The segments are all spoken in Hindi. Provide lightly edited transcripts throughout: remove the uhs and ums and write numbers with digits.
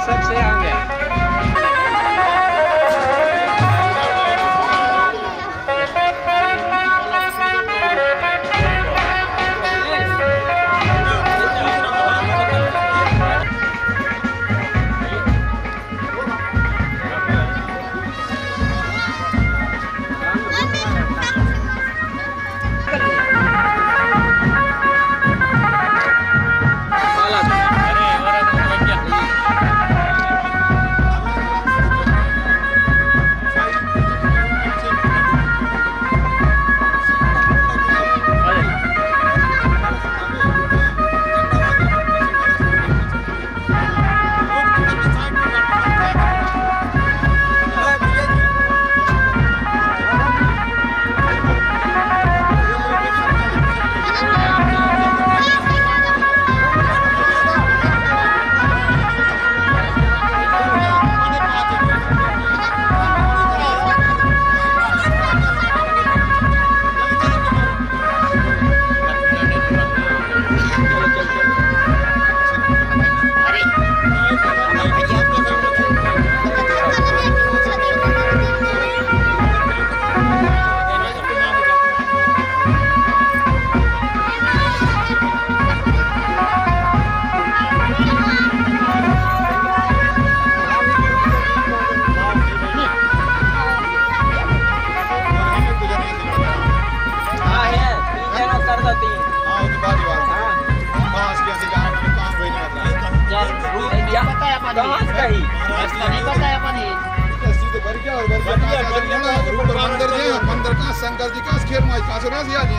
सबसे आगे। मंदिर का शंकर जी का खेल माई का सुना सिया जी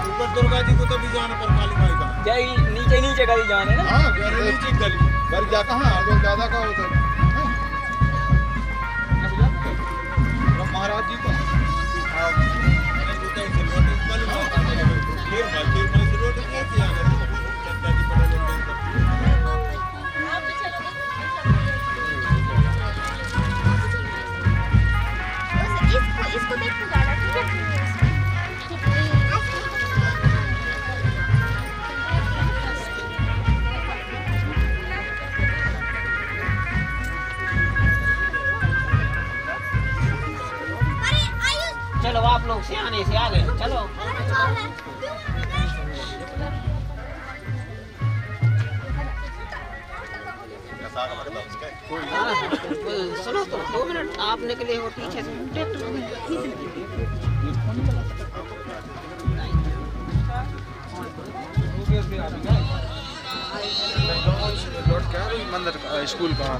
ऊपर दुर्गा जी को तो भी जाना पर काली माई का जय नीचे नीचे गली जाने ना। हां नीचे गली घर जा कहां और दादा का होता महाराज जी का हां मैंने जो कहीं से रोटी कल खेल माई से रोटी कैसे आ गए चंदा जी पड़े लोग आप भी चलो इसको देख के गाना ठीक है। चलो आप लोग सियाने से आ गए चलो। सुनो तो 2 मिनट आप निकले हो पीछे से लौट के आ रही मंदिर स्कूल कहाँ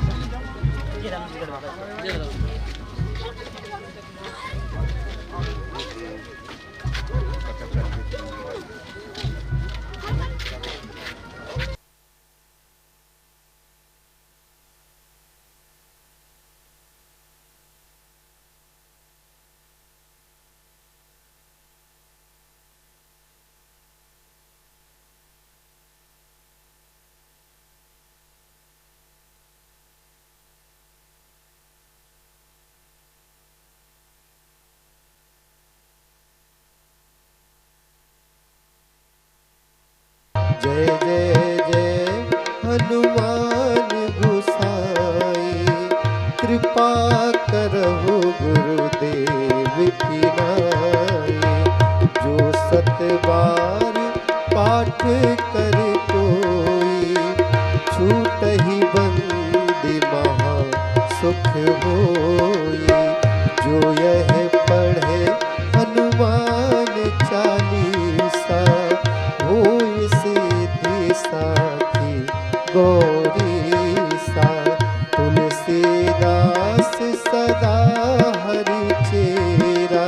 जय जय जय हनुमान गोसाई कृपा करहु गुरुदेव की नाई। जो 7 बार पाठ कर कोई छूटहि बंदी महा सुख होई। जो यह पढ़े हनुमान चालीसा होई सिद्धि साखी गौरी सा। तुलसीदास सदा हरि चेरा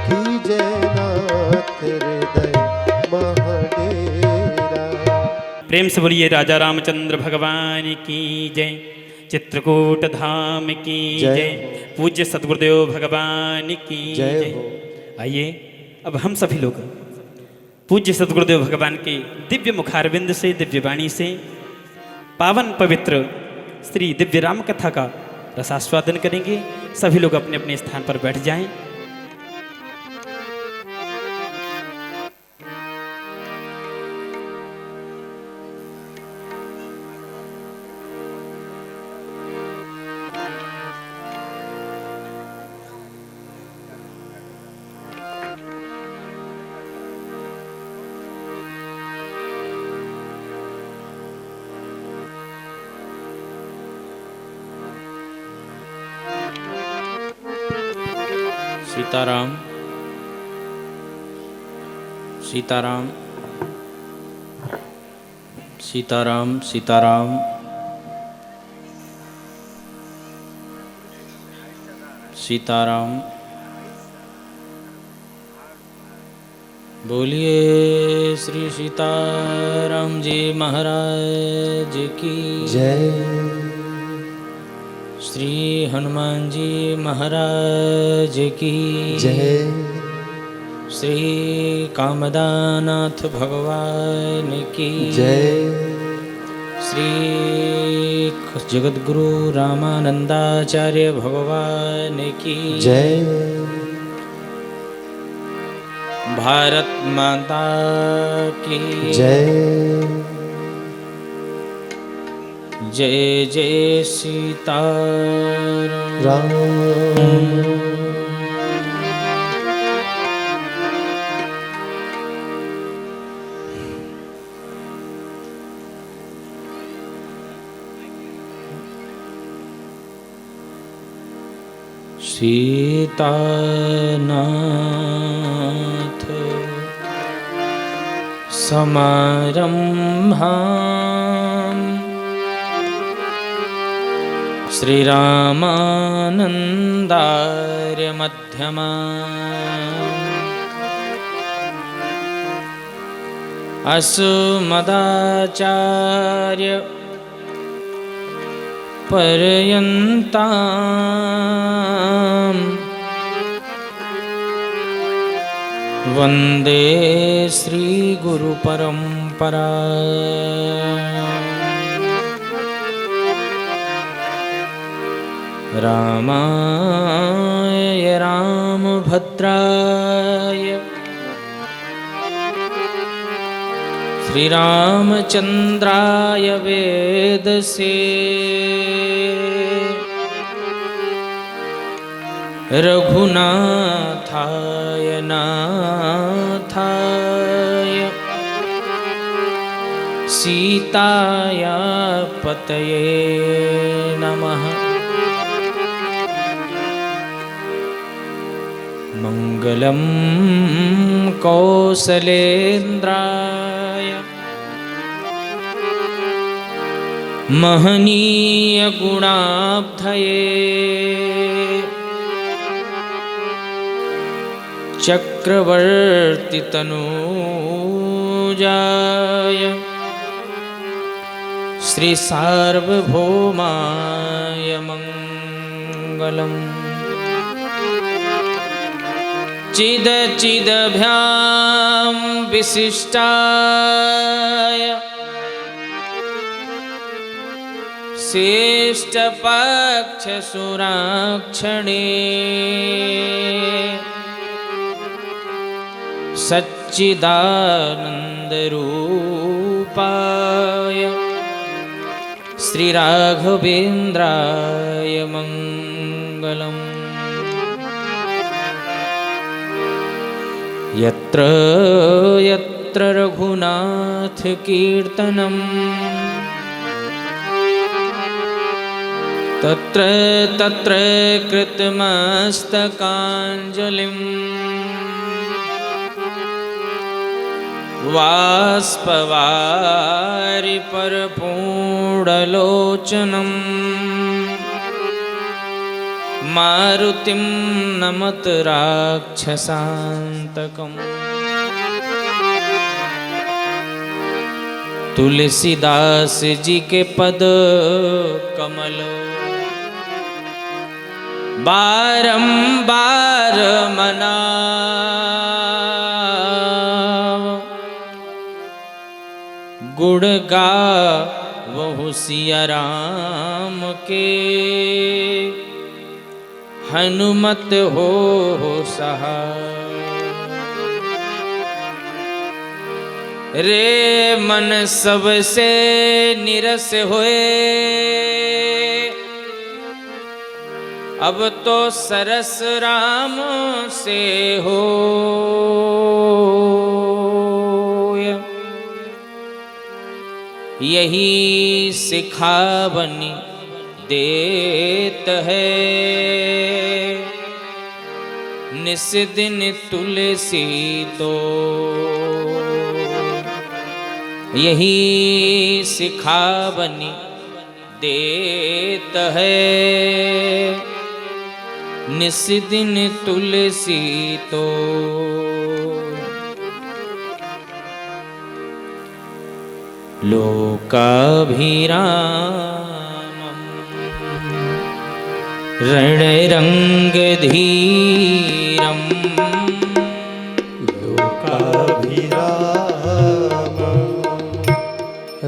की जयनाथ हृदय महाडेरा। प्रेम से बोलिए राजा रामचंद्र भगवान की जय। चित्रकूट धाम की जय। पूज्य सद्गुरुदेव भगवान की जय। आइए अब हम सभी लोग पूज्य सद्गुरुदेव भगवान के दिव्य मुखारविंद से दिव्य वाणी से पावन पवित्र श्री दिव्य राम कथा का रसास्वादन करेंगे। सभी लोग अपने अपने स्थान पर बैठ जाएं। सीताराम सीताराम सीताराम सीताराम सीताराम। बोलिए श्री सीताराम जी महाराज की जय। श्री हनुमान जी महाराज की जय। श्री कामदानाथ भगवान की जय। श्री जगद्गुरु रामानंदाचार्य भगवान की जय। भारत माता की जय। जय जय सीताराम। राम। सीतानाथ समारम्भाम् श्रीरामानन्दार्य मध्यमाम् अस्मदाचार्य पर्यन्ताम् वन्दे श्रीगुरुपरम्परा। रामाय रामभद्राय श्रीरामचन्द्राय वेदसे रघुनाथाय नाथाय सीताया पतये नमः। मंगलम कौसलेन्द्राय महनीय गुणाब्धये चक्रवर्ती तनूजाय श्री सार्वभौमाय मंगलम्। चिद चिदभ्यां विशिष्टाय श्रेष्ठपक्षसुराक्षणे सच्चिदानन्दरूपाय श्रीराघवेन्द्राय मङ्गलम्। यत्र यत्र रघुनाथ कीर्तनम् तत्र तत्र कृतमस्तकाञ्जलिम् वाष्पवारि परपूर्णलोचनम् मारुतिं नमत राक्षसान्तकम्। तुलसीदास जी के पद कमल बारंबार मनाव गुण गावहु सिया राम के हनुमत हो सहाय। रे मन सबसे निरस होए अब तो सरस राम से हो। यही सिखावनी देत है निस दिन तुलसी तो यही सिखावनी देत है। निस दिन तुलसी तो लोकाभिरामम् रणरङ्गधीरम् लोकाभिरामम्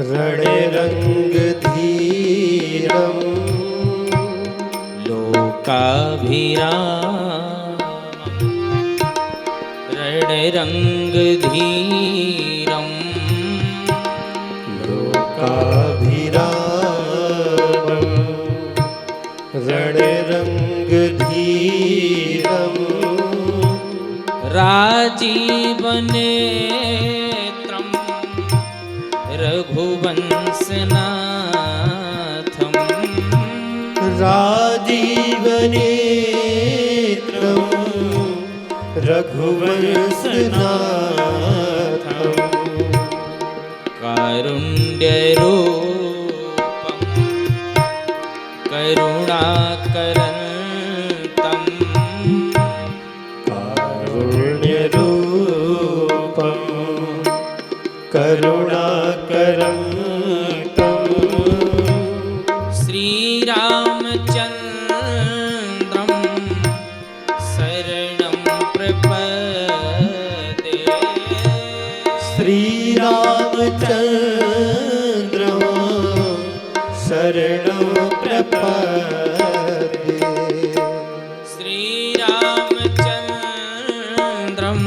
रणरङ्गधीरम् लोकाभिरामम् रणरङ्गधीरम् लोकाभिरामम् रणरङ्गधीरम् राजीवनेत्रं रघुवंशनाथम् राजीवनेत्रं रघुवंशनाथम् कारुण्यरूपं करुणाकरन्तं कारुण्यरूपं करुणाकरन्तं श्रीरामचन्द्रं शरणं प्रपद्ये। श्रीरामचन्द्रं शरणं प्रपद्ये। श्रीरामचन्द्रं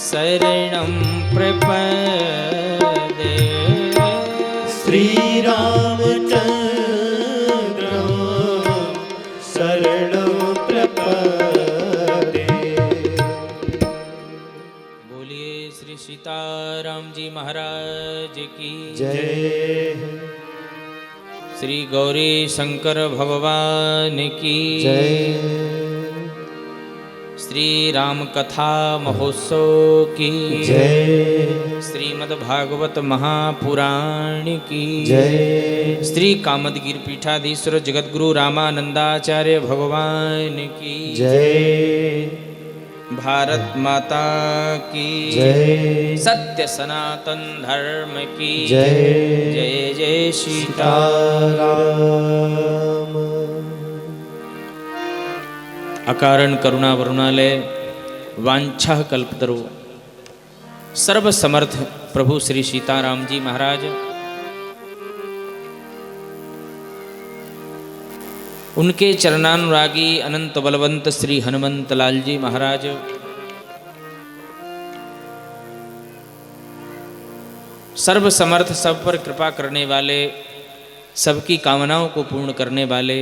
शरणं प्रपद्ये। श्रीरामचन्द्रं शरणं प्रपद्ये। बोलिए श्री सीताराम जी महाराज की जय। श्री गौरी शंकर भगवान की जय। श्री राम कथा महोत्सव की जय। श्रीमद् भागवत महापुराण की जय। श्री कामदगिरि पीठाधीश्वर जगद्गुरु रामानंदाचार्य भगवान की जय। भारत माता की जय। सत्य सनातन धर्म की जय। जय जय सीताराम। अकारण करुणा वरुणालय वांछा कल्पतरु सर्व समर्थ प्रभु श्री सीताराम जी महाराज उनके चरणानुरागी अनंत बलवंत श्री हनुमंत लाल जी महाराज सर्व समर्थ सब पर कृपा करने वाले सबकी कामनाओं को पूर्ण करने वाले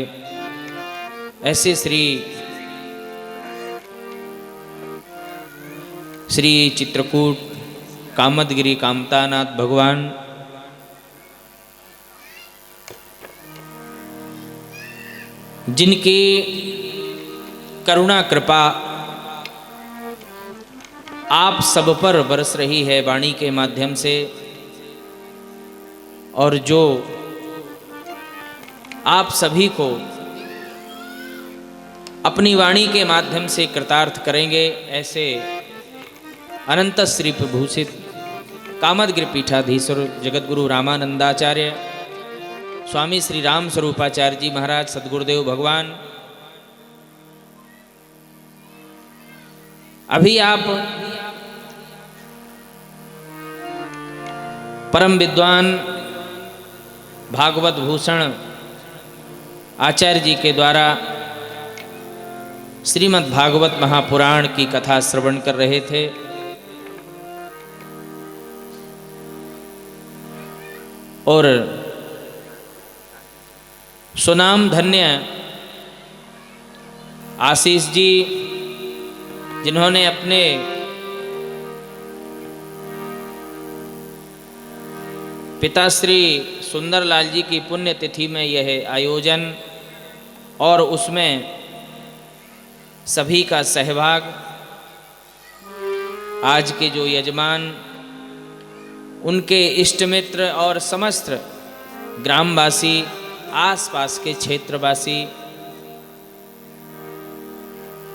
ऐसे श्री चित्रकूट कामदगिरि कामतानाथ भगवान जिनकी करुणा कृपा आप सब पर बरस रही है वाणी के माध्यम से, और जो आप सभी को अपनी वाणी के माध्यम से कृतार्थ करेंगे, ऐसे अनंत श्री प्रभूषित कामदगिरि पीठाधीश्वर जगद्गुरु रामानंदाचार्य स्वामी श्री राम स्वरूपाचार्य जी महाराज सद्गुरुदेव भगवान अभी आप परम विद्वान भागवत भूषण आचार्य जी के द्वारा श्रीमद् भागवत महापुराण की कथा श्रवण कर रहे थे। और सुनाम धन्य आशीष जी जिन्होंने अपने पिता श्री सुंदरलाल जी की पुण्यतिथि में यह आयोजन और उसमें सभी का सहभाग, आज के जो यजमान, उनके इष्ट मित्र और समस्त ग्रामवासी, आसपास के क्षेत्रवासी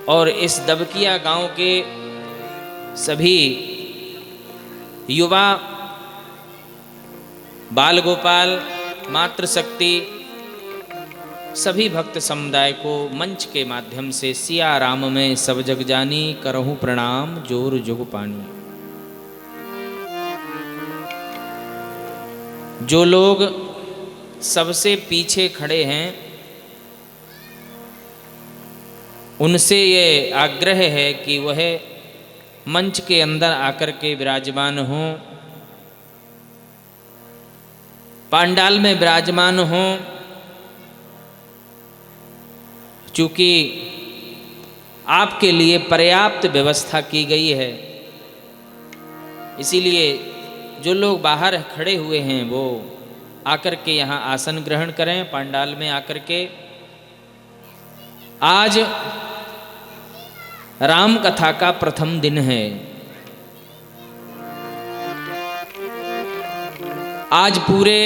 और इस दबकिया गांव के सभी युवा, बाल गोपाल, मातृशक्ति, सभी भक्त समुदाय को मंच के माध्यम से सिया राम में सब जग जानी, करहूं प्रणाम जोर जुग पानी। जो लोग सबसे पीछे खड़े हैं, उनसे ये आग्रह है कि वह मंच के अंदर आकर के विराजमान हों, पांडाल में विराजमान हों। चूँकि आपके लिए पर्याप्त व्यवस्था की गई है, इसीलिए जो लोग बाहर खड़े हुए हैं वो आकर के यहाँ आसन ग्रहण करें पांडाल में आकर के। आज राम कथा का प्रथम दिन है। आज पूरे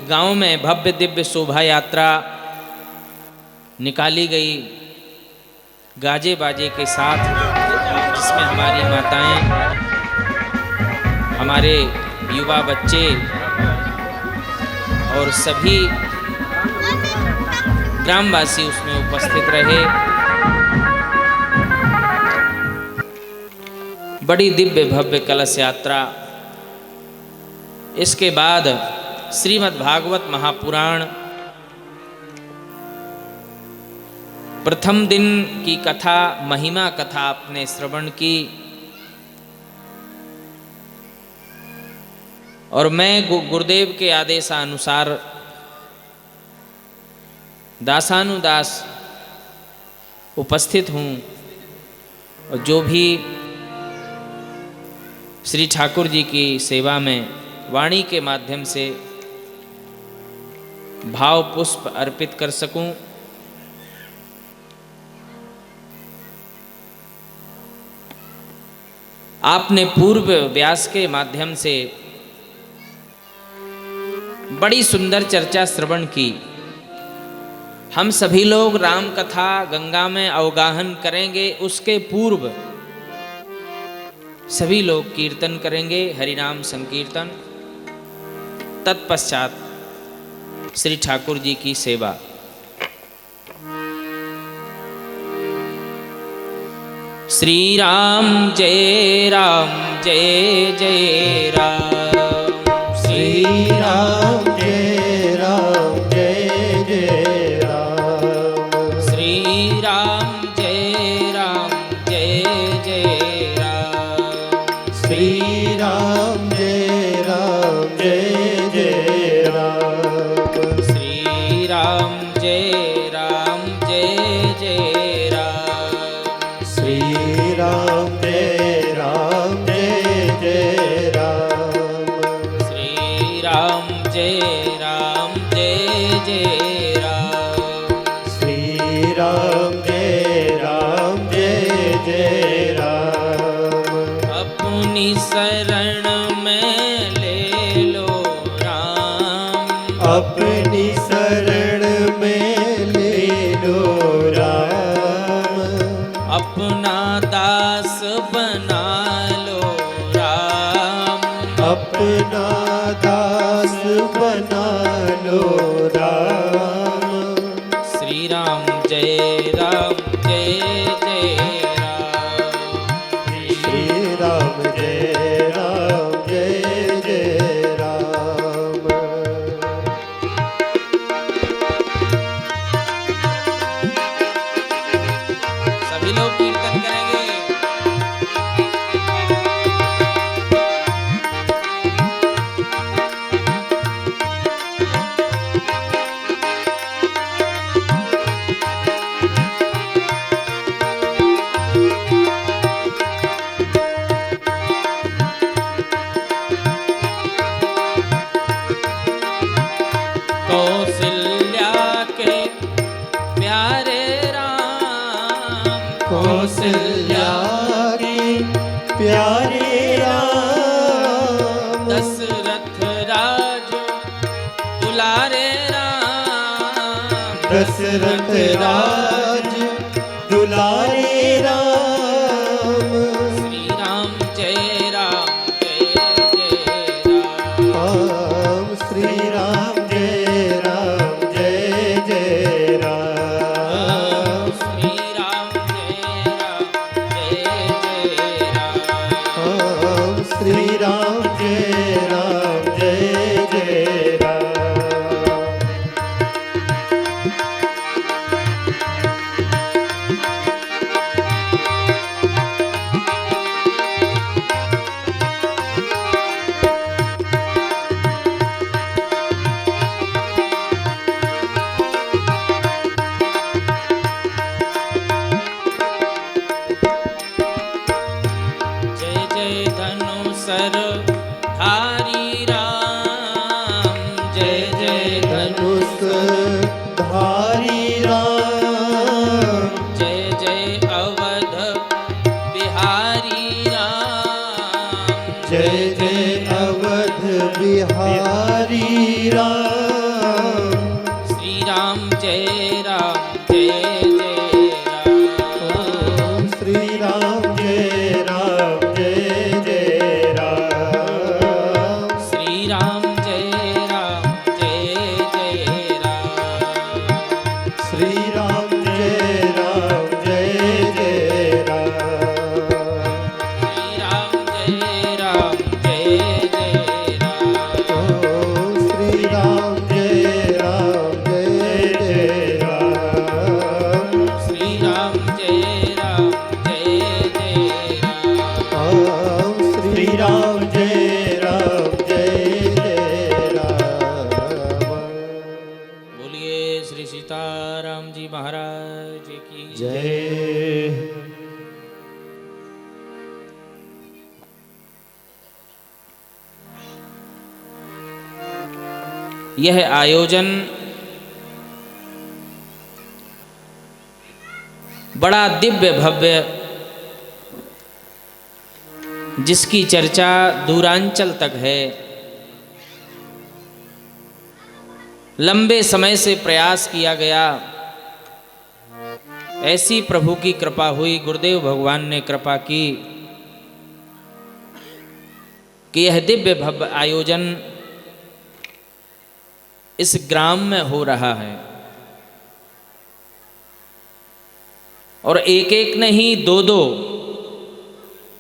गांव में भव्य दिव्य शोभा यात्रा निकाली गई गाजे बाजे के साथ, जिसमें हमारी माताएं, हमारे युवा बच्चे और सभी ग्रामवासी उसमें उपस्थित रहे। बड़ी दिव्य भव्य कलश यात्रा। इसके बाद श्रीमद् भागवत महापुराण प्रथम दिन की कथा, महिमा कथा आपने श्रवण की, और मैं गुरुदेव के आदेशानुसार दासानुदास उपस्थित हूँ। और जो भी श्री ठाकुर जी की सेवा में वाणी के माध्यम से भाव पुष्प अर्पित कर सकूं, आपने पूर्व व्यास के माध्यम से बड़ी सुंदर चर्चा श्रवण की। हम सभी लोग राम कथा गंगा में अवगाहन करेंगे, उसके पूर्व सभी लोग कीर्तन करेंगे, हरिनाम संकीर्तन। तत्पश्चात श्री ठाकुर जी की सेवा। श्री राम जय जय राम। श्री राम जय जय राम। श्री राम जय जय राम। श्री राम जय जय राम। श्री राम जय जय राम। श्री राम जय जय राम। श्री राम जय जय राम। श्री राम जय जय राम। अपनी शरण में ले लो राम। अपनी शरण में ले लो राम। अपना दास बना लो राम। अपना दास बना लो राम। श्री राम जय जय राम। श्री राम जय जय राम। सभी लोग कीर्तन करेंगे। दशरथ राज दुलारे राम। श्री राम जय राम जय जय राम श्री राम जय जय राम। श्री राम जय जय राम श्री राम जय जय राम। जय जय धनुसर धारी राम। जय जय धनुष धारी राम। जय जय अवध बिहारी राम। जय जय अवध बिहारी राम। श्री राम जय जय राम। श्री राम जय जय राम। श्री राम जय जय राम। श्री राम जय जय राम। श्री राम जय जय राम। श्री राम जय जय राम। श्री राम जय जय राम। श्री राम जय जय राम। बोलिए श्री सीताराम जी महाराज की जय। यह आयोजन बड़ा दिव्य भव्य, जिसकी चर्चा दूरांचल तक है। लंबे समय से प्रयास किया गया, ऐसी प्रभु की कृपा हुई, गुरुदेव भगवान ने कृपा की कि यह दिव्य भव्य आयोजन इस ग्राम में हो रहा है। और एक एक नहीं, दो दो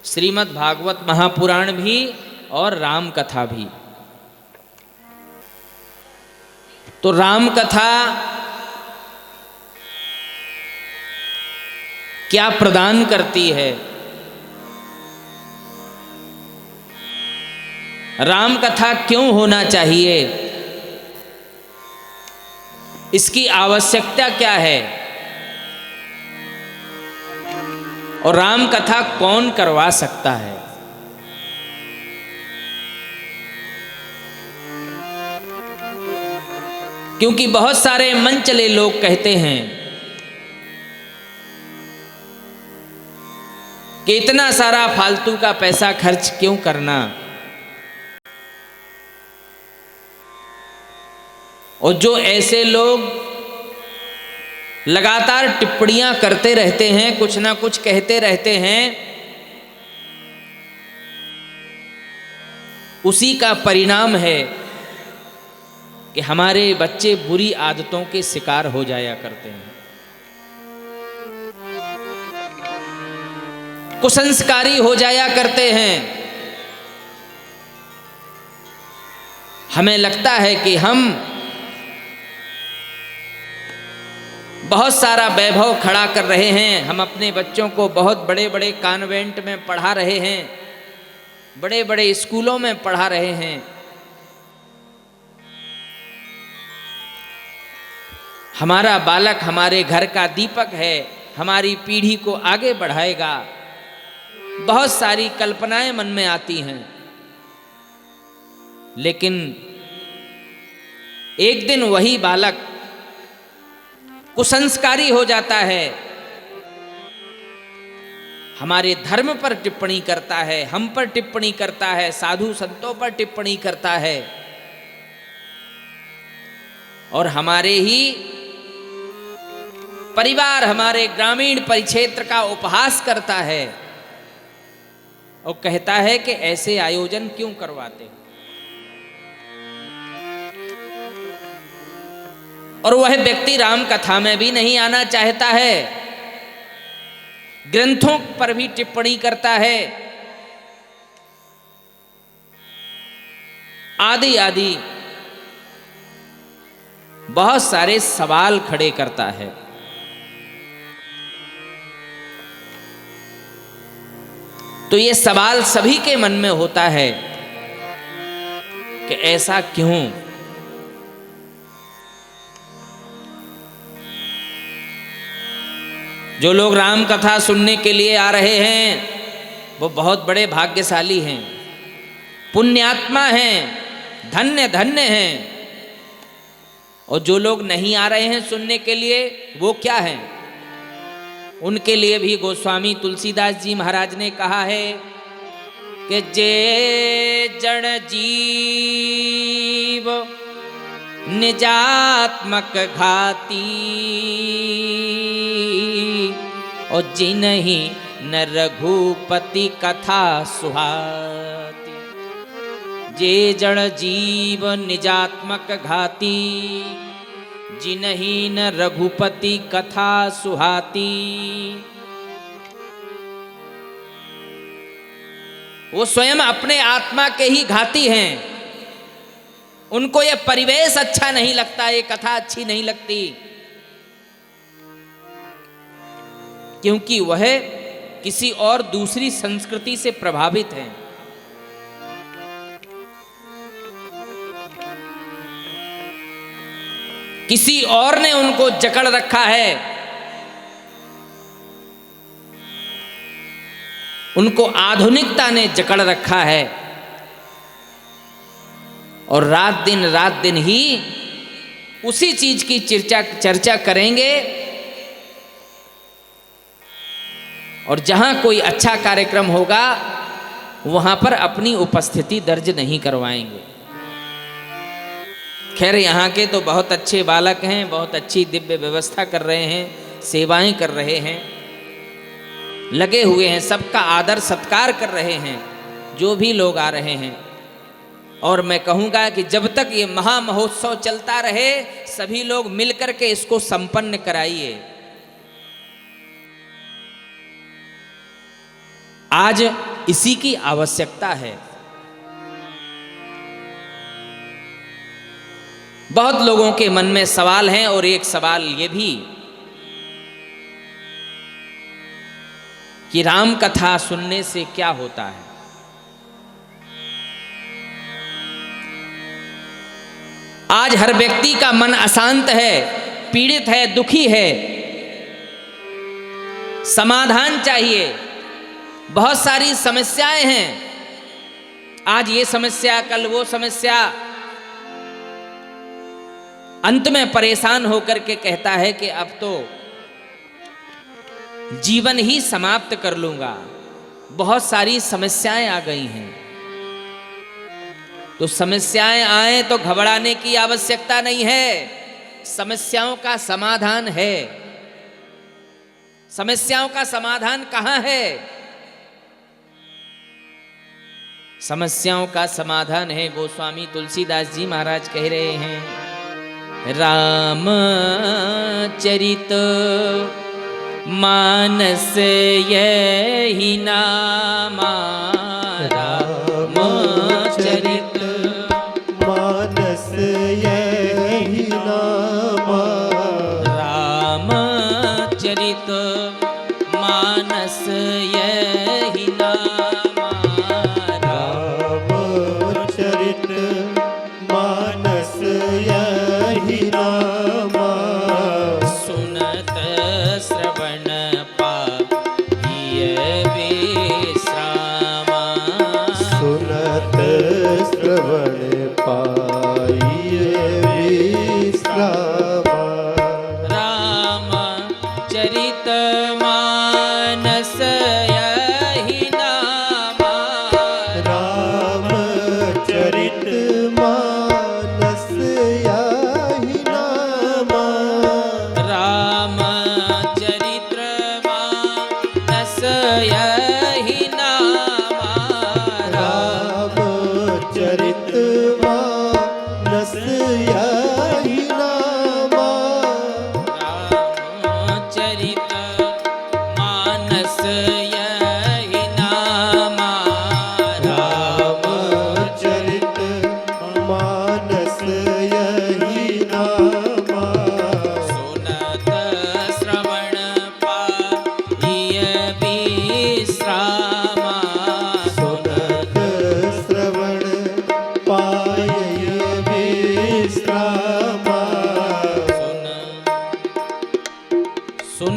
श्रीमद् भागवत महापुराण भी और राम कथा भी। तो राम कथा क्या प्रदान करती है, राम कथा क्यों होना चाहिए, इसकी आवश्यकता क्या है, और राम कथा कौन करवा सकता है। क्योंकि बहुत सारे मन चले लोग कहते हैं कि इतना सारा फालतू का पैसा खर्च क्यों करना, और जो ऐसे लोग लगातार टिप्पणियां करते रहते हैं, कुछ ना कुछ कहते रहते हैं, उसी का परिणाम है कि हमारे बच्चे बुरी आदतों के शिकार हो जाया करते हैं, कुसंस्कारी हो जाया करते हैं। हमें लगता है कि हम बहुत सारा वैभव खड़ा कर रहे हैं, हम अपने बच्चों को बहुत बड़े बड़े कॉन्वेंट में पढ़ा रहे हैं, बड़े बड़े स्कूलों में पढ़ा रहे हैं। हमारा बालक हमारे घर का दीपक है, हमारी पीढ़ी को आगे बढ़ाएगा। बहुत सारी कल्पनाएं मन में आती हैं, लेकिन एक दिन वही बालक कुसंस्कारी हो जाता है, हमारे धर्म पर टिप्पणी करता है, हम पर टिप्पणी करता है, साधु संतों पर टिप्पणी करता है, और हमारे ही परिवार हमारे ग्रामीण परिक्षेत्र का उपहास करता है और कहता है कि ऐसे आयोजन क्यों करवाते हो। और वह व्यक्ति राम कथा में भी नहीं आना चाहता है, ग्रंथों पर भी टिप्पणी करता है, आदि आदि बहुत सारे सवाल खड़े करता है। तो ये सवाल सभी के मन में होता है कि ऐसा क्यों। जो लोग राम कथा सुनने के लिए आ रहे हैं वो बहुत बड़े भाग्यशाली हैं, पुण्यात्मा हैं, धन्य धन्य हैं। और जो लोग नहीं आ रहे हैं सुनने के लिए वो क्या हैं? उनके लिए भी गोस्वामी तुलसीदास जी महाराज ने कहा है कि जे जन जीव निजात्मक घाती और जिन्हीं न रघुपति कथा सुहाती। जे जड़ जीव निजात्मक घाती जिन्हीं न रघुपति कथा सुहाती। वो स्वयं अपने आत्मा के ही घाती हैं। उनको ये परिवेश अच्छा नहीं लगता, ये कथा अच्छी नहीं लगती, क्योंकि वह किसी और दूसरी संस्कृति से प्रभावित हैं। किसी और ने उनको जकड़ रखा है, उनको आधुनिकता ने जकड़ रखा है और रात दिन ही उसी चीज की चर्चा करेंगे। और जहां कोई अच्छा कार्यक्रम होगा वहां पर अपनी उपस्थिति दर्ज नहीं करवाएंगे। खैर, यहाँ के तो बहुत अच्छे बालक हैं, बहुत अच्छी दिव्य व्यवस्था कर रहे हैं, सेवाएं कर रहे हैं, लगे हुए हैं, सबका आदर सत्कार कर रहे हैं जो भी लोग आ रहे हैं। और मैं कहूँगा कि जब तक ये महा महोत्सव चलता रहे सभी लोग मिलकर के इसको संपन्न कराइए। आज इसी की आवश्यकता है। बहुत लोगों के मन में सवाल हैं और एक सवाल ये भी कि राम कथा सुनने से क्या होता है। आज हर व्यक्ति का मन अशांत है, पीड़ित है, दुखी है, समाधान चाहिए, बहुत सारी समस्याएं हैं। आज ये समस्या, कल वो समस्या, अंत में परेशान होकर के कहता है कि अब तो जीवन ही समाप्त कर लूंगा, बहुत सारी समस्याएं आ गई हैं। तो समस्याएं आए तो घबराने की आवश्यकता नहीं है, समस्याओं का समाधान है। समस्याओं का समाधान कहाँ है? समस्याओं का समाधान है, गोस्वामी तुलसीदास जी महाराज कह रहे हैं, राम चरित मानस यही नामा। राम चरित मानस यही नामा। राम चरित मानस यही नामा। राम चरित मानस यही नामा। सुनत श्रवण पाइय विश्रामा। सुनत श्रवण पाइय विश्रामा। राम चरित मानस यही नामा। राम चरित मानस यही नामा। राम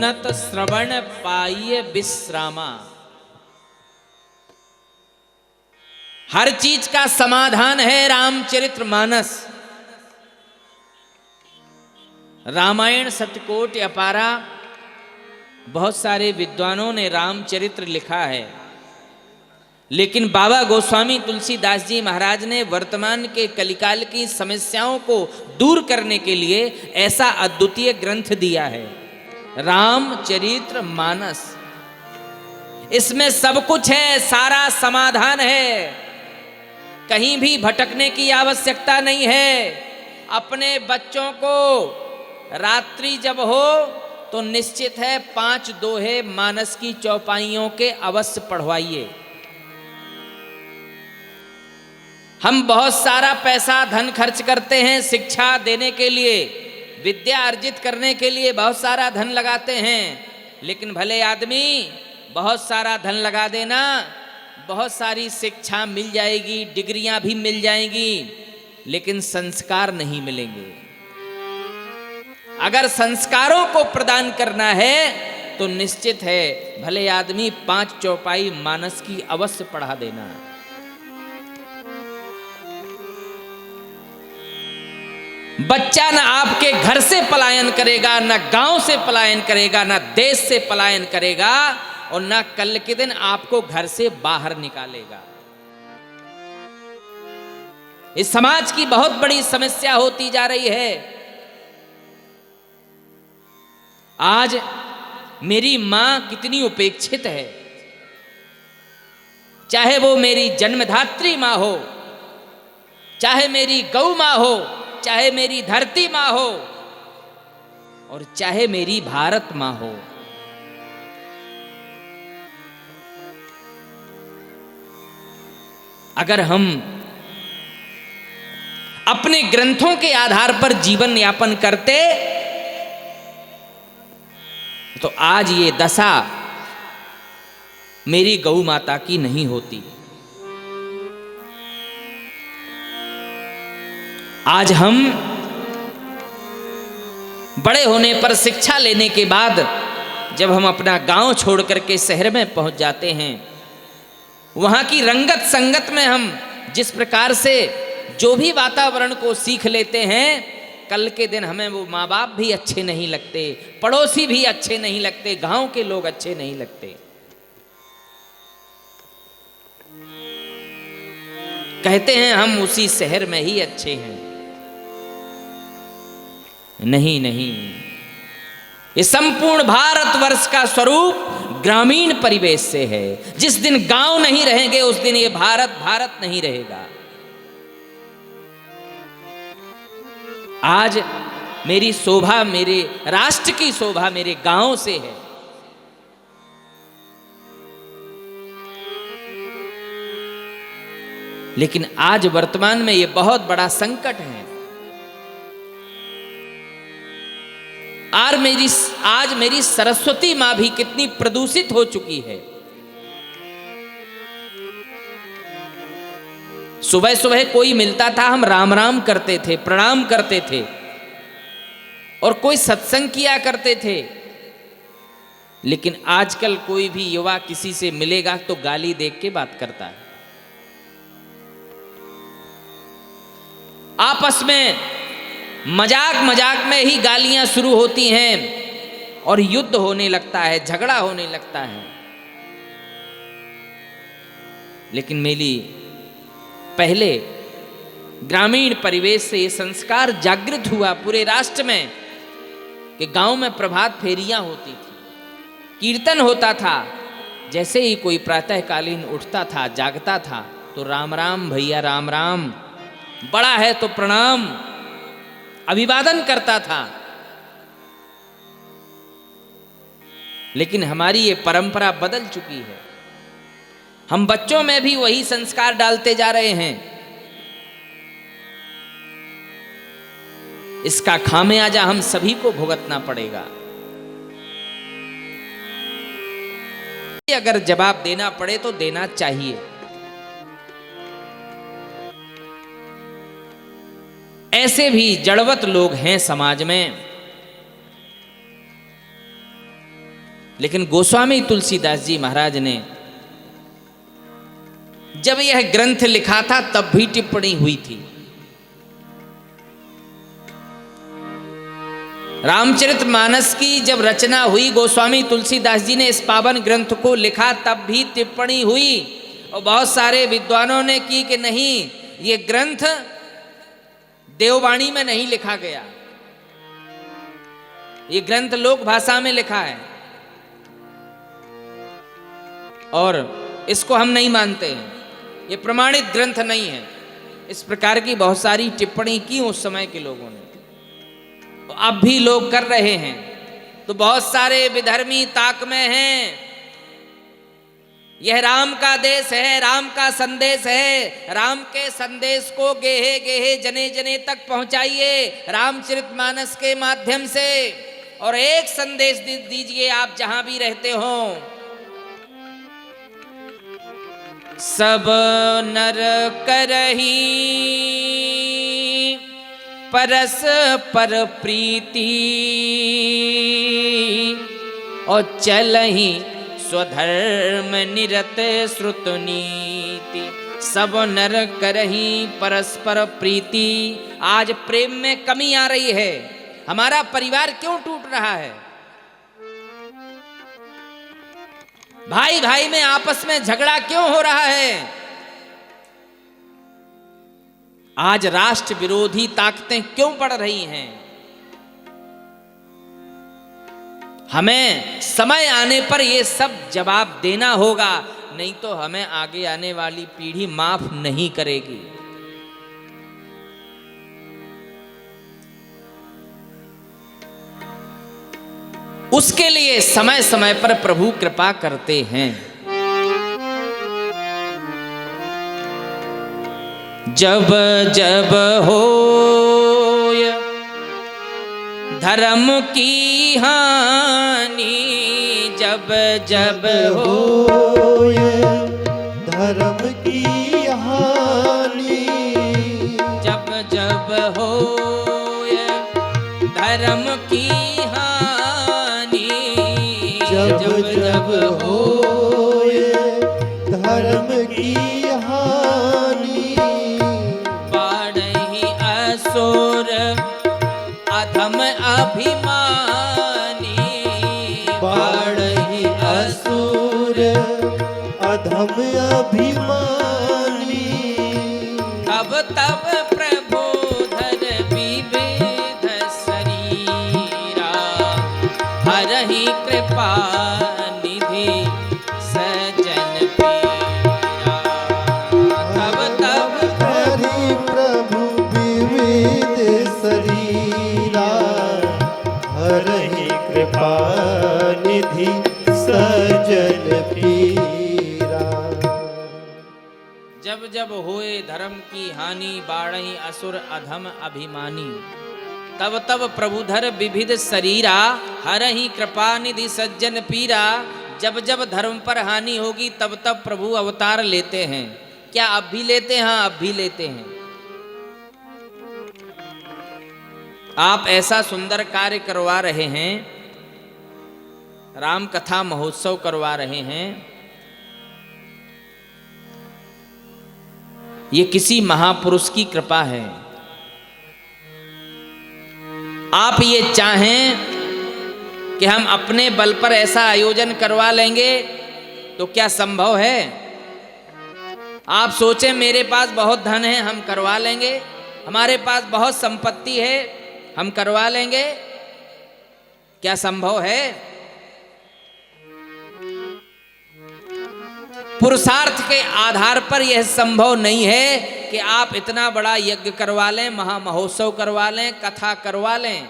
सुनत श्रवण पाइए विश्रामा। हर चीज का समाधान है रामचरितमानस। रामायण सत्यकोट अपारा, बहुत सारे विद्वानों ने रामचरित्र लिखा है, लेकिन बाबा गोस्वामी तुलसीदास जी महाराज ने वर्तमान के कलिकाल की समस्याओं को दूर करने के लिए ऐसा अद्वितीय ग्रंथ दिया है, रामचरितमानस। इसमें सब कुछ है, सारा समाधान है, कहीं भी भटकने की आवश्यकता नहीं है। अपने बच्चों को रात्रि जब हो तो निश्चित है 5 दोहे मानस की चौपाइयों के अवश्य पढ़वाइए। हम बहुत सारा पैसा धन खर्च करते हैं शिक्षा देने के लिए, विद्या अर्जित करने के लिए बहुत सारा धन लगाते हैं, लेकिन भले आदमी बहुत सारा धन लगा देना, बहुत सारी शिक्षा मिल जाएगी, डिग्रियां भी मिल जाएंगी, लेकिन संस्कार नहीं मिलेंगे। अगर संस्कारों को प्रदान करना है तो निश्चित है भले आदमी 5 चौपाई मानस की अवश्य पढ़ा देना। बच्चा ना आपके घर से पलायन करेगा, ना गांव से पलायन करेगा, ना देश से पलायन करेगा, और ना कल के दिन आपको घर से बाहर निकालेगा। इस समाज की बहुत बड़ी समस्या होती जा रही है। आज मेरी मां कितनी उपेक्षित है, चाहे वो मेरी जन्मधात्री मां हो, चाहे मेरी गौ मां हो, चाहे मेरी धरती मां हो, और चाहे मेरी भारत मां हो। अगर हम अपने ग्रंथों के आधार पर जीवन यापन करते तो आज ये दशा मेरी गौ माता की नहीं होती। आज हम बड़े होने पर शिक्षा लेने के बाद जब हम अपना गांव छोड़ करके शहर में पहुंच जाते हैं, वहां की रंगत संगत में हम जिस प्रकार से जो भी वातावरण को सीख लेते हैं, कल के दिन हमें वो माँ बाप भी अच्छे नहीं लगते, पड़ोसी भी अच्छे नहीं लगते, गांव के लोग अच्छे नहीं लगते। कहते हैं हम उसी शहर में ही अच्छे हैं। नहीं नहीं, ये संपूर्ण भारतवर्ष का स्वरूप ग्रामीण परिवेश से है। जिस दिन गांव नहीं रहेंगे उस दिन ये भारत भारत नहीं रहेगा। आज मेरी शोभा, मेरे राष्ट्र की शोभा मेरे गांव से है। लेकिन आज वर्तमान में ये बहुत बड़ा संकट है। आज मेरी सरस्वती मां भी कितनी प्रदूषित हो चुकी है। सुबह सुबह कोई मिलता था, हम राम राम करते थे, प्रणाम करते थे, और कोई सत्संग किया करते थे। लेकिन आजकल कोई भी युवा किसी से मिलेगा तो गाली देख के बात करता है। आपस में मजाक मजाक में ही गालियां शुरू होती हैं और युद्ध होने लगता है, झगड़ा होने लगता है। लेकिन मेरी पहले ग्रामीण परिवेश से ये संस्कार जागृत हुआ पूरे राष्ट्र में कि गांव में प्रभात फेरियां होती थी, कीर्तन होता था। जैसे ही कोई प्रातःकालीन उठता था, जागता था, तो राम राम भैया, राम राम, बड़ा है तो प्रणाम, अभिवादन करता था। लेकिन हमारी ये परंपरा बदल चुकी है। हम बच्चों में भी वही संस्कार डालते जा रहे हैं। इसका खामियाजा हम सभी को भुगतना पड़ेगा। अगर जवाब देना पड़े तो देना चाहिए। ऐसे भी जड़वत लोग हैं समाज में, लेकिन गोस्वामी तुलसीदास जी महाराज ने जब यह ग्रंथ लिखा था तब भी टिप्पणी हुई थी। रामचरितमानस की जब रचना हुई, गोस्वामी तुलसीदास जी ने इस पावन ग्रंथ को लिखा, तब भी टिप्पणी हुई और बहुत सारे विद्वानों ने की कि नहीं, ये ग्रंथ देववाणी में नहीं लिखा गया, ये ग्रंथ लोक भाषा में लिखा है और इसको हम नहीं मानते हैं, ये प्रमाणित ग्रंथ नहीं है। इस प्रकार की बहुत सारी टिप्पणी की उस समय के लोगों ने, अब भी लोग कर रहे हैं। तो बहुत सारे विधर्मी ताक में हैं, यह राम का देश है, राम का संदेश है, राम के संदेश को गेहे गेहे जने जने तक पहुंचाइए रामचरितमानस के माध्यम से, और एक संदेश दीजिए आप जहां भी रहते हो। सब नर करही परस्पर प्रीति और चलही स्वधर्म निरत श्रुत नीति। सब नर करही परस्पर प्रीति। आज प्रेम में कमी आ रही है, हमारा परिवार क्यों टूट रहा है? भाई भाई में आपस में झगड़ा क्यों हो रहा है? आज राष्ट्र विरोधी ताकतें क्यों बढ़ रही हैं? हमें समय आने पर यह सब जवाब देना होगा, नहीं तो हमें आगे आने वाली पीढ़ी माफ नहीं करेगी। उसके लिए समय समय पर प्रभु कृपा करते हैं। जब जब होय धर्म की हानि, जब जब होय धर्म की हानि, जब जब होय धर्म की हानि, जब जब होय धर्म की हानि, बाढ़हि असुर अधम अभिमानी, बाढ़हि असुर अधम अभिमानी, तब तब प्रभु धर विविध शरीरा, हरहि कृपा निधि सजन पीरा। तब तब हरि प्रभु विविध शरीरा, हरहि कृपा निधि सजन पीरा। जब जब होए धर्म की हानि, बाढ़हि असुर अधम अभिमानी, तब तब प्रभुधर विविध शरीरा, हरहि कृपा निधि सज्जन पीरा। जब जब धर्म पर हानि होगी तब तब प्रभु अवतार लेते हैं। क्या अब भी लेते हैं? हाँ, अब भी लेते हैं। आप ऐसा सुंदर कार्य करवा रहे हैं, राम कथा महोत्सव करवा रहे हैं, ये किसी महापुरुष की कृपा है। आप ये चाहें कि हम अपने बल पर ऐसा आयोजन करवा लेंगे तो क्या संभव है? आप सोचें मेरे पास बहुत धन है, हम करवा लेंगे, हमारे पास बहुत संपत्ति है, हम करवा लेंगे, क्या संभव है? पुरुषार्थ के आधार पर यह संभव नहीं है कि आप इतना बड़ा यज्ञ करवा लें, महामहोत्सव करवा लें, कथा करवा लें।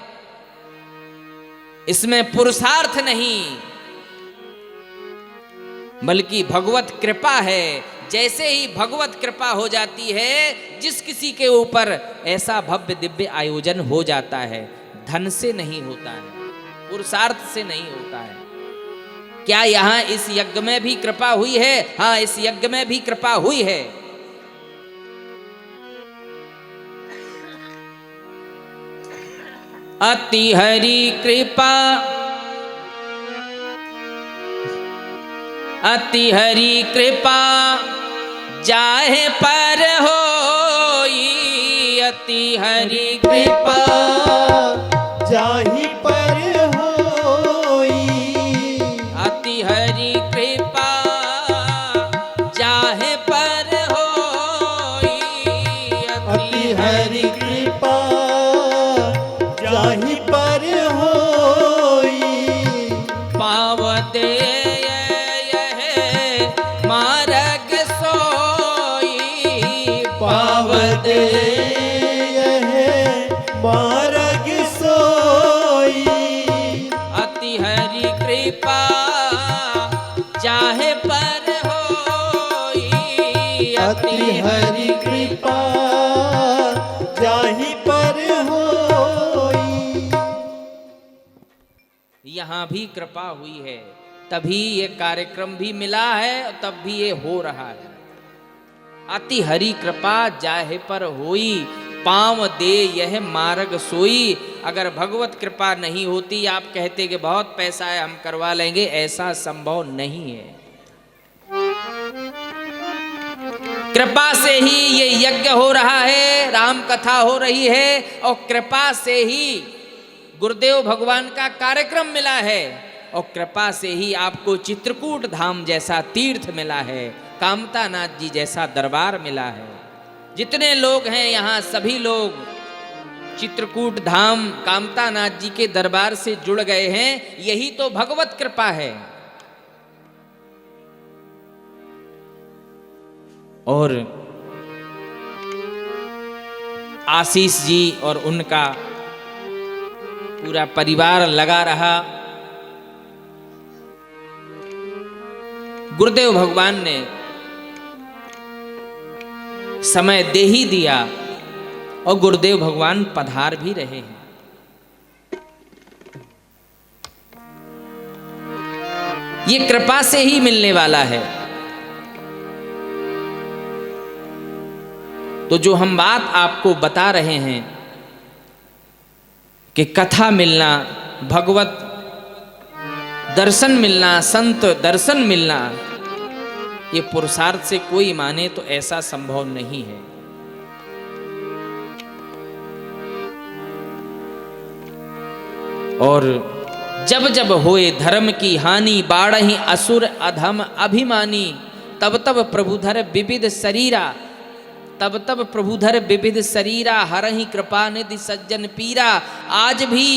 इसमें पुरुषार्थ नहीं बल्कि भगवत कृपा है। जैसे ही भगवत कृपा हो जाती है, जिस किसी के ऊपर ऐसा भव्य दिव्य आयोजन हो जाता है, धन से नहीं होता है, पुरुषार्थ से नहीं होता है। क्या यहां इस यज्ञ में भी कृपा हुई है? हाँ, इस यज्ञ में भी कृपा हुई है। अति हरि कृपा अति हरि कृपा जाहे पर होई, अति हरि कृपा जाहि पर होई, अति हरि कृपा जाहे पर होई, अति हरि कृपा जाहि पर होई, पाव दे यह मार्ग सोई, पाव दे यह मार्ग सोई, अति हरि कृपा जाहे पर होई, अति हरि कृपा जाहि पर होई। यहाँ भी कृपा हुई है, तभी ये कार्यक्रम भी मिला है और तब भी ये हो रहा है। अति हरि कृपा जाहे पर होई, पाँव दे यह मार्ग सोई। अगर भगवत कृपा नहीं होती, आप कहते कि बहुत पैसा है हम करवा लेंगे, ऐसा संभव नहीं है। कृपा से ही ये यज्ञ हो रहा है, राम कथा हो रही है, और कृपा से ही गुरुदेव भगवान का कार्यक्रम मिला है, और कृपा से ही आपको चित्रकूट धाम जैसा तीर्थ मिला है, कामतानाथ जी जैसा दरबार मिला है। जितने लोग हैं यहाँ सभी लोग चित्रकूट धाम कामतानाथ जी के दरबार से जुड़ गए हैं, यही तो भगवत कृपा है। और आशीष जी और उनका पूरा परिवार लगा रहा। गुरुदेव भगवान ने समय दे ही दिया और गुरुदेव भगवान पधार भी रहे हैं। ये कृपा से ही मिलने वाला है। तो जो हम बात आपको बता रहे हैं कि कथा मिलना, भगवत दर्शन मिलना, संत दर्शन मिलना, ये पुरुषार्थ से कोई माने तो ऐसा संभव नहीं है। और जब जब होए धर्म की हानि, बाढ़हि असुर अधम अभिमानी, तब तब प्रभुधर विविध शरीरा, तब तब प्रभुधर विविध शरीरा, हरहि कृपा निधि सज्जन पीरा। आज भी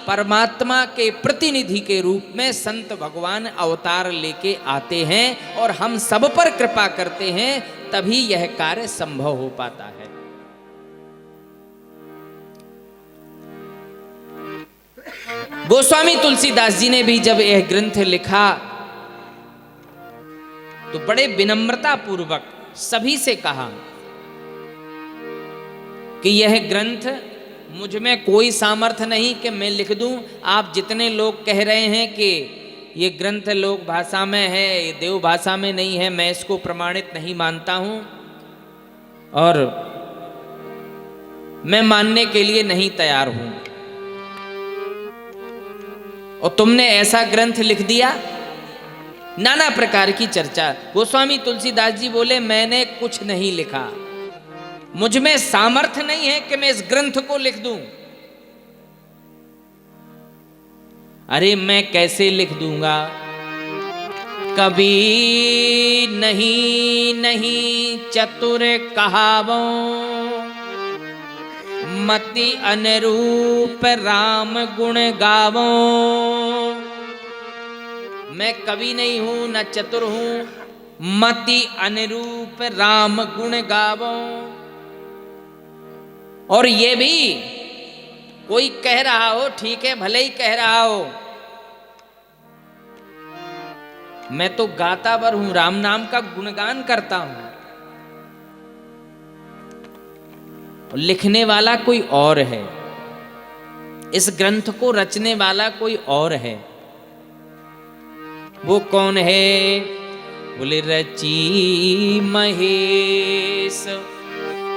परमात्मा के प्रतिनिधि के रूप में संत भगवान अवतार लेके आते हैं और हम सब पर कृपा करते हैं, तभी यह कार्य संभव हो पाता है। गोस्वामी तुलसीदास जी ने भी जब यह ग्रंथ लिखा तो बड़े विनम्रता पूर्वक सभी से कहा कि यह ग्रंथ मुझ में कोई सामर्थ्य नहीं कि मैं लिख दूं। आप जितने लोग कह रहे हैं कि ये ग्रंथ लोक भाषा में है, ये देव भाषा में नहीं है, मैं इसको प्रमाणित नहीं मानता हूं और मैं मानने के लिए नहीं तैयार हूं। और तुमने ऐसा ग्रंथ लिख दिया। नाना प्रकार की चर्चा। गोस्वामी तुलसीदास जी बोले मैंने कुछ नहीं लिखा, मुझ में सामर्थ्य नहीं है कि मैं इस ग्रंथ को लिख दूं। अरे मैं कैसे लिख दूंगा? कभी नहीं नहीं चतुर कहावो, मति अनुरूप राम गुण गावो। मैं कवि नहीं हूं, न चतुर हूं, मति अनुरूप राम गुण गावो। और ये भी कोई कह रहा हो, ठीक है, भले ही कह रहा हो, मैं तो गाता बर हूं, राम नाम का गुणगान करता हूं। लिखने वाला कोई और है, इस ग्रंथ को रचने वाला कोई और है। वो कौन है? बोले रची महेश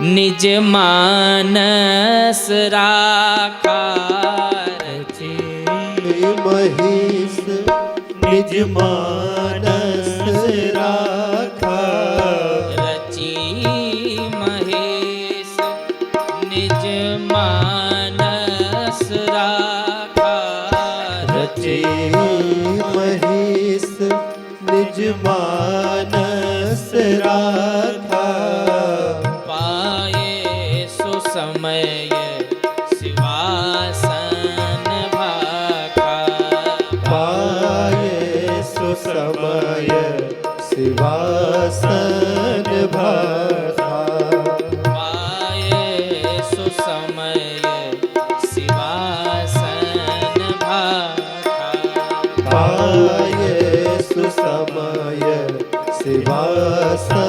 निज मानस राखा, रची महेश निज मानस राखा रची महेश निज मानस राखा रचे महेश निज मानस राखा पाए सो समय शिवासन भाखा पाए सुसमय शिवासन भाखा पाए सो समय शिवासन भाखा पाए सुसमय शिवासन